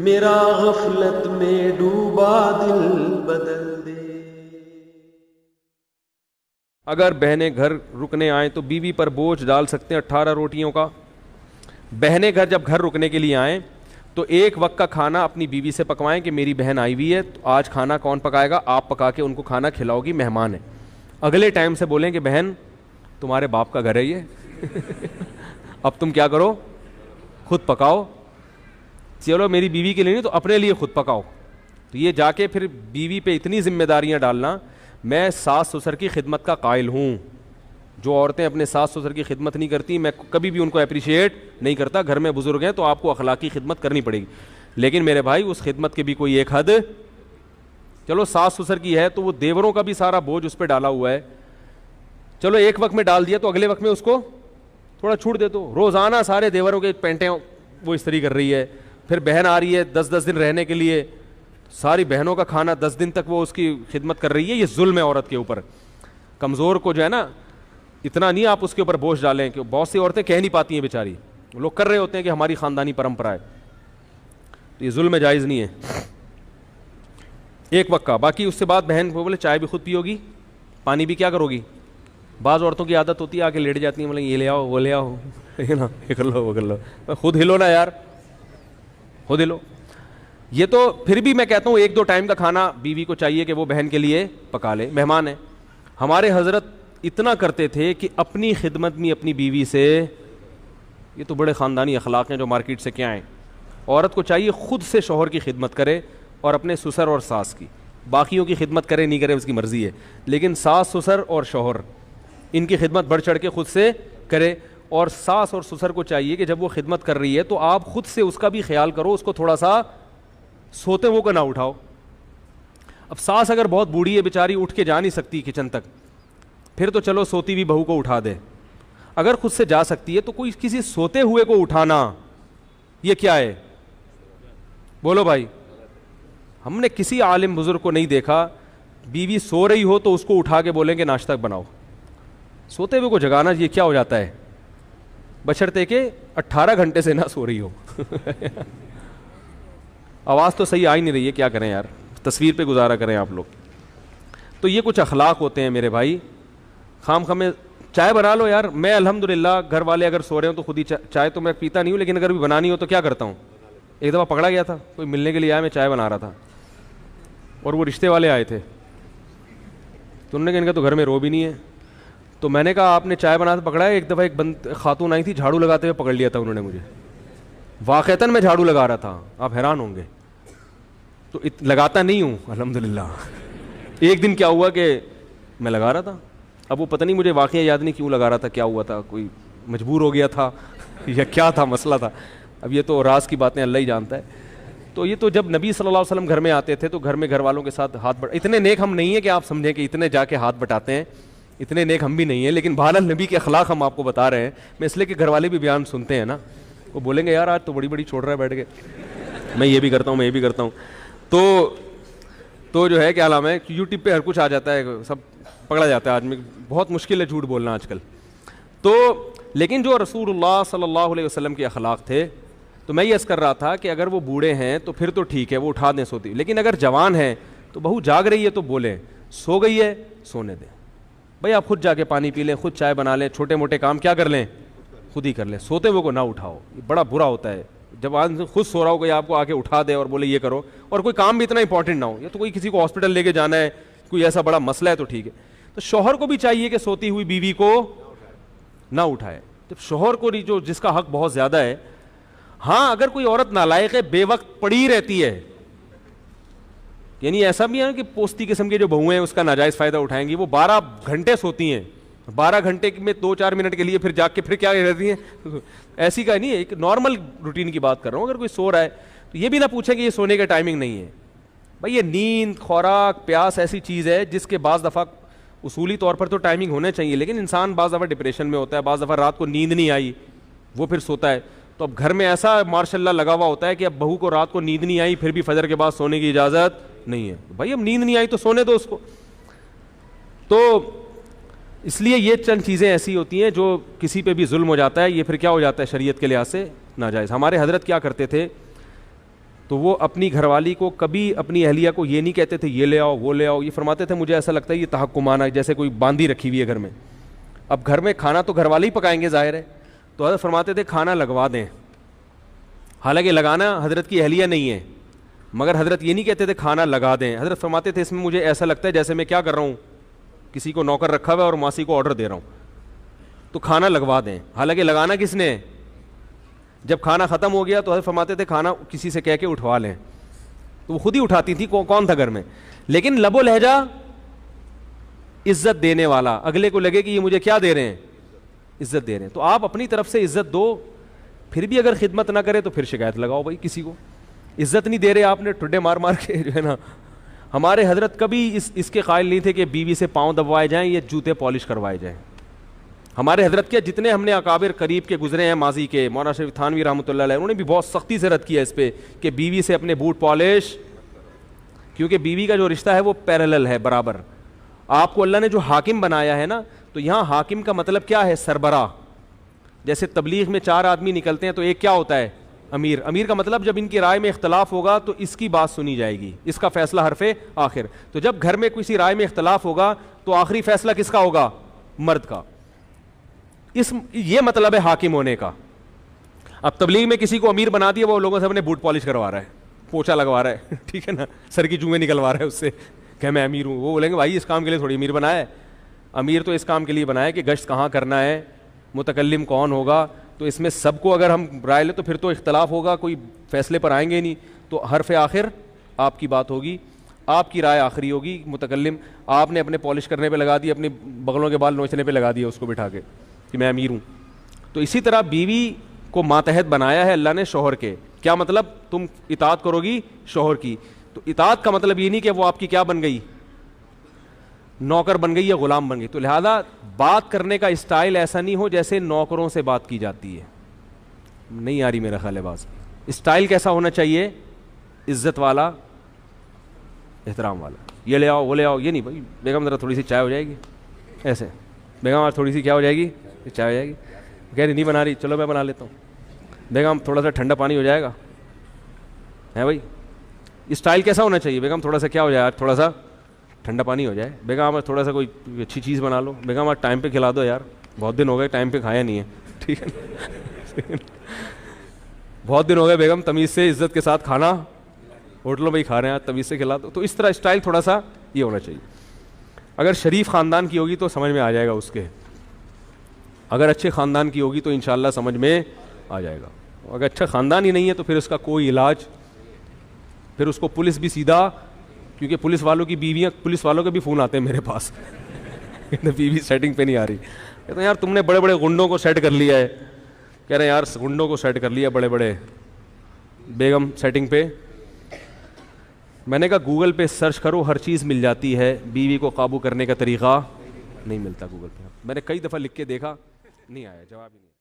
میرا غفلت میں ڈوبا دل بدل دے. اگر بہنیں گھر رکنے آئیں تو بیوی پر بوجھ ڈال سکتے ہیں 18 روٹیوں کا. بہنیں جب گھر رکنے کے لیے آئیں تو ایک وقت کا کھانا اپنی بیوی سے پکوائیں کہ میری بہن آئی ہوئی ہے تو آج کھانا کون پکائے گا, آپ پکا کے ان کو کھانا کھلاؤ گی, مہمان ہے. اگلے ٹائم سے بولیں کہ بہن تمہارے باپ کا گھر ہے یہ اب تم کیا کرو, خود پکاؤ. چلو میری بیوی کے لیے نہیں تو اپنے لیے خود پکاؤ. تو یہ جا کے پھر بیوی پہ اتنی ذمہ داریاں ڈالنا. میں ساس سسر کی خدمت کا قائل ہوں. جو عورتیں اپنے ساس سسر کی خدمت نہیں کرتی میں کبھی بھی ان کو اپریشیٹ نہیں کرتا. گھر میں بزرگ ہیں تو آپ کو اخلاقی خدمت کرنی پڑے گی, لیکن میرے بھائی اس خدمت کے بھی کوئی ایک حد. چلو ساس سسر کی ہے تو وہ دیوروں کا بھی سارا بوجھ اس پہ ڈالا ہوا ہے. چلو ایک وقت میں ڈال دیا تو اگلے وقت میں اس کو تھوڑا چھوٹ دے دو. روزانہ سارے دیوروں کے پینٹیں وہ استری کر رہی ہے, پھر بہن آ رہی ہے 10 دن رہنے کے لیے, ساری بہنوں کا کھانا 10 دن تک وہ اس کی خدمت کر رہی ہے. یہ ظلم ہے عورت کے اوپر. کمزور کو جو ہے نا اتنا نہیں آپ اس کے اوپر بوجھ ڈالیں, کہ بہت سی عورتیں کہہ نہیں پاتی ہیں بیچاری, لوگ کر رہے ہوتے ہیں کہ ہماری خاندانی پرمپرا ہے. تو یہ ظلم جائز نہیں ہے ایک وقت کا. باقی اس سے بعد بہن کو بولے چائے بھی خود پیو گی, پانی بھی کیا کرو گی. بعض عورتوں کی عادت ہوتی ہے آ کے لیٹ جاتی ہیں, بولیں یہ لے آؤ وہ لے آؤ, نا یہ کر لو وہ کر لو. خود ہلو نا یار, خود ہلو. یہ تو پھر بھی میں کہتا ہوں 1-2 ٹائم کا کھانا بیوی کو چاہیے کہ وہ بہن کے لیے پکا لے, مہمان ہے. ہمارے حضرت اتنا کرتے تھے کہ اپنی خدمت میں اپنی بیوی سے, یہ تو بڑے خاندانی اخلاق ہیں جو مارکیٹ سے کیا ہیں. عورت کو چاہیے خود سے شوہر کی خدمت کرے اور اپنے سسر اور ساس کی. باقیوں کی خدمت کرے نہیں کرے اس کی مرضی ہے, لیکن ساس سسر اور شوہر ان کی خدمت بڑھ چڑھ کے خود سے کرے. اور ساس اور سسر کو چاہیے کہ جب وہ خدمت کر رہی ہے تو آپ خود سے اس کا بھی خیال کرو, اس کو تھوڑا سا سوتے وہ کو نہ اٹھاؤ. اب ساس اگر بہت بوڑھی ہے بیچاری, اٹھ کے جا نہیں سکتی کچن تک, پھر تو چلو سوتی ہوئی بہو کو اٹھا دے. اگر خود سے جا سکتی ہے تو کوئی کسی سوتے ہوئے کو اٹھانا یہ کیا ہے, بولو بھائی. ہم نے کسی عالم بزرگ کو نہیں دیکھا بیوی سو رہی ہو تو اس کو اٹھا کے بولیں کہ ناشتہ بناؤ. سوتے ہوئے کو جگانا یہ کیا ہو جاتا ہے, بشرطے کہ 18 گھنٹے سے نہ سو رہی ہو. آواز تو صحیح آ ہی نہیں رہی ہے, کیا کریں یار, تصویر پہ گزارا کریں آپ لوگ. تو یہ کچھ اخلاق ہوتے ہیں میرے بھائی. خام خامے چائے بنا لو یار. میں الحمدللہ گھر والے اگر سو رہے ہوں تو خود ہی چائے تو میں پیتا نہیں ہوں, لیکن اگر بھی بنانی ہو تو کیا کرتا ہوں. ایک دفعہ پکڑا گیا تھا, کوئی ملنے کے لیے آیا, میں چائے بنا رہا تھا اور وہ رشتے والے آئے تھے, تو انہوں نے کہا ان کا تو گھر میں رو بھی نہیں ہے. تو میں نے کہا آپ نے چائے بنا پکڑا ہے. ایک دفعہ ایک خاتون آئی تھی, جھاڑو لگاتے ہوئے پکڑ لیا تھا انہوں نے مجھے. واقعتاً میں جھاڑو لگا رہا تھا, آپ حیران ہوں گے. تو لگاتا نہیں ہوں الحمدللہ. ایک دن کیا ہوا کہ میں لگا رہا تھا, اب وہ پتہ نہیں مجھے واقعہ یاد نہیں کیوں لگا رہا تھا, کیا ہوا تھا, کوئی مجبور ہو گیا تھا یا کیا تھا مسئلہ تھا. اب یہ تو راز کی باتیں اللہ ہی جانتا ہے. تو یہ تو جب نبی صلی اللہ علیہ وسلم گھر میں آتے تھے تو گھر میں گھر والوں کے ساتھ ہاتھ اتنے نیک ہم نہیں ہیں کہ آپ سمجھیں کہ اتنے جا کے ہاتھ بٹاتے ہیں, اتنے نیک ہم بھی نہیں ہیں, لیکن بہرحال نبی کے اخلاق ہم آپ کو بتا رہے ہیں. میں اس لیے کہ گھر والے بھی بیان سنتے ہیں نا, وہ بولیں گے یار آج تو بڑی بڑی چھوڑ رہا ہے بیٹھ کے, میں یہ بھی کرتا ہوں میں یہ بھی کرتا ہوں. تو جو ہے کیا نام ہے, یوٹیوب پہ ہر کچھ آ جاتا ہے, سب پکڑا جاتا ہے. آدمی بہت مشکل ہے جھوٹ بولنا آج کل. تو لیکن جو رسول اللہ صلی اللہ علیہ وسلم کے اخلاق تھے, تو میں یہ عرض کر رہا تھا کہ اگر وہ بوڑھے ہیں تو پھر تو ٹھیک ہے وہ اٹھا دیں سوتی, لیکن اگر جوان ہیں تو بہو جاگ رہی ہے تو بولیں, سو گئی ہے سونے دیں بھائی, آپ خود جا کے پانی پی لیں, خود چائے بنا لیں, چھوٹے موٹے کام کیا کر لیں خود ہی کر لیں. سوتے ہوئے کو نہ اٹھاؤ, یہ بڑا برا ہوتا ہے جب آدمی خود سو رہا ہو کوئی آپ کو آ کے اٹھا دے اور بولے یہ کرو, اور کوئی کام بھی اتنا امپورٹنٹ نہ ہو, یا تو کوئی کسی کو ہاسپٹل لے کے جانا ہے, کوئی ایسا بڑا مسئلہ ہے تو ٹھیک ہے. تو شوہر کو بھی چاہیے کہ سوتی ہوئی بیوی کو نہ اٹھائے. جب شوہر کو جو جس کا حق بہت زیادہ ہے. ہاں اگر کوئی عورت نالائق ہے, بے وقت پڑی رہتی ہے, یعنی ایسا بھی ہے کہ پوستی قسم کے جو بہویں ہیں اس کا ناجائز فائدہ اٹھائیں گی, وہ 12 گھنٹے سوتی ہیں, 12 گھنٹے میں 2-4 منٹ کے لیے پھر جاگ کے پھر کیا رہتی ہیں, ایسی کا نہیں ہے, ایک نارمل روٹین کی بات کر رہا ہوں. اگر کوئی سو رہا ہے تو یہ بھی نہ پوچھیں کہ یہ سونے کا ٹائمنگ نہیں ہے. بھائی یہ نیند, خوراک, پیاس ایسی چیز ہے جس کے بعض دفعہ اصولی طور پر تو ٹائمنگ ہونے چاہیے, لیکن انسان بعض دفعہ ڈپریشن میں ہوتا ہے, بعض دفعہ رات کو نیند نہیں آئی وہ پھر سوتا ہے. تو اب گھر میں ایسا ماشاء اللہ لگا ہوا ہوتا ہے کہ اب بہو کو رات کو نیند نہیں آئی پھر بھی فجر کے بعد سونے کی اجازت نہیں ہے. بھائی اب نیند نہیں آئی تو سونے دو اس کو. تو اس لیے یہ چند چیزیں ایسی ہوتی ہیں جو کسی پہ بھی ظلم ہو جاتا ہے, یہ پھر کیا ہو جاتا ہے شریعت کے لحاظ سے ناجائز. ہمارے حضرت کیا کرتے تھے تو وہ اپنی گھر والی کو کبھی اپنی اہلیہ کو یہ نہیں کہتے تھے یہ لے آؤ وہ لے آؤ, یہ فرماتے تھے مجھے ایسا لگتا ہے یہ تحکمانہ جیسے کوئی باندھی رکھی ہوئی ہے گھر میں. اب گھر میں کھانا تو گھر والے ہی پکائیں گے ظاہر ہے, تو حضرت فرماتے تھے کھانا لگوا دیں, حالانکہ لگانا حضرت کی اہلیہ نہیں ہے, مگر حضرت یہ نہیں کہتے تھے کھانا لگا دیں. حضرت فرماتے تھے اس میں مجھے ایسا لگتا ہے جیسے میں کیا کر رہا ہوں, کسی کو نوکر رکھا ہوا ہے اور ماسی کو آرڈر دے رہا ہوں, تو کھانا لگوا دیں. حالانکہ لگانا کس نے, جب کھانا ختم ہو گیا تو حضرت فرماتے تھے کھانا کسی سے کہہ کے اٹھوا لیں, تو وہ خود ہی اٹھاتی تھی, کون تھا گھر میں. لیکن لب و لہجہ عزت دینے والا, اگلے کو لگے کہ یہ مجھے کیا دے رہے ہیں, عزت دے رہے ہیں. تو آپ اپنی طرف سے عزت دو, پھر بھی اگر خدمت نہ کرے تو پھر شکایت لگاؤ بھائی کسی کو, عزت نہیں دے رہے آپ نے, ٹھڈے مار مار کے جو ہے نا. ہمارے حضرت کبھی اس کے قائل نہیں تھے کہ بیوی سے پاؤں دبوائے جائیں یا جوتے پالش کروائے جائیں. ہمارے حضرت کے جتنے ہم نے اکابر قریب کے گزرے ہیں ماضی کے, مولانا شریف تھانوی رحمۃ اللہ علیہ, انہوں نے بھی بہت سختی سے رد کیا اس پہ کہ بیوی سے اپنے بوٹ پالش, کیونکہ بیوی کا جو رشتہ ہے وہ پیرالل ہے, برابر. آپ کو اللہ نے جو حاکم بنایا ہے نا, تو یہاں حاکم کا مطلب کیا ہے, سربراہ. جیسے تبلیغ میں 4 آدمی نکلتے ہیں تو ایک کیا ہوتا ہے, امیر. امیر کا مطلب جب ان کی رائے میں اختلاف ہوگا تو اس کی بات سنی جائے گی, اس کا فیصلہ حرف آخر. تو جب گھر میں کسی رائے میں اختلاف ہوگا تو آخری فیصلہ کس کا ہوگا, مرد کا. یہ مطلب ہے حاکم ہونے کا. اب تبلیغ میں کسی کو امیر بنا دیا, وہ لوگوں سے اپنے بوٹ پالش کروا رہا ہے, پوچھا لگوا رہا ہے, ٹھیک ہے نا, سر کی جوئیں نکلوا رہا ہے اس سے کہ میں امیر ہوں. وہ بولیں گے بھائی اس کام کے لیے تھوڑی امیر بنایا ہے, امیر تو اس کام کے لیے بنایا کہ گشت کہاں کرنا ہے, متکلم کون ہوگا. تو اس میں سب کو اگر ہم رائے لیں تو پھر تو اختلاف ہوگا, کوئی فیصلے پر آئیں گے نہیں. تو حرف آخر آپ کی بات ہوگی, آپ کی رائے آخری ہوگی. متکلم آپ نے اپنے پالش کرنے پہ لگا دی, اپنے بغلوں کے بال نوچنے پہ لگا دیا اس کو بٹھا کے کہ میں امیر ہوں. تو اسی طرح بیوی کو ماتحت بنایا ہے اللہ نے شوہر کے. کیا مطلب, تم اطاعت کرو گی شوہر کی. تو اطاعت کا مطلب یہ نہیں کہ وہ آپ کی کیا بن گئی, نوکر بن گئی یا غلام بن گئی. تو لہذا بات کرنے کا اسٹائل ایسا نہیں ہو جیسے نوکروں سے بات کی جاتی ہے. نہیں آ رہی میرا خیال ہے بات. اسٹائل کیسا ہونا چاہیے, عزت والا, احترام والا. یہ لے آؤ وہ لے آؤ, یہ نہیں بھائی بیگم ذرا تھوڑی سی چائے ہو جائے گی, ایسے بیگم آج تھوڑی سی کیا ہو جائے گی, چائے ہو جائے گی. کہہ رہی نہیں بنا رہی, چلو میں بنا لیتا ہوں. بیگم تھوڑا سا ٹھنڈا پانی ہو جائے گا, ہے بھائی. اسٹائل کیسا ہونا چاہیے, بیگم تھوڑا سا کیا ہو جائے, آج تھوڑا سا ٹھنڈا پانی ہو جائے. بیگم آج تھوڑا سا کوئی اچھی چیز بنا لو. بیگم آج ٹائم پہ کھلا دو یار, بہت دن ہو گئے ٹائم پہ کھایا نہیں ہے, ٹھیک ہے. بہت دن ہو گئے بیگم, تمیز سے عزت کے ساتھ کھانا, ہوٹلوں میں ہی کھا رہے ہیں آج, تمیز سے کھلا دو. تو اس طرح اسٹائل تھوڑا سا یہ ہونا چاہیے. اگر شریف خاندان کی ہوگی تو سمجھ میں آ جائے گا اس کے, اگر اچھے خاندان کی ہوگی تو انشاءاللہ سمجھ میں آ جائے گا. اگر اچھا خاندان ہی نہیں ہے تو پھر اس کا کوئی علاج, پھر اس کو پولیس بھی سیدھا, کیونکہ پولیس والوں کی بیویاں, پولیس والوں کے بھی فون آتے ہیں میرے پاس, بیوی سیٹنگ پہ نہیں آ رہی. کہتے ہیں یار تم نے بڑے بڑے گنڈوں کو سیٹ کر لیا ہے. کہہ رہے ہیں یار گنڈوں کو سیٹ کر لیا بڑے بڑے, بیگم سیٹنگ پہ. میں نے کہا گوگل پہ سرچ کرو, ہر چیز مل جاتی ہے, بیوی کو قابو کرنے کا طریقہ نہیں ملتا گوگل پہ. میں نے کئی دفعہ لکھ کے دیکھا, نہیں آیا جواب ہی نہیں.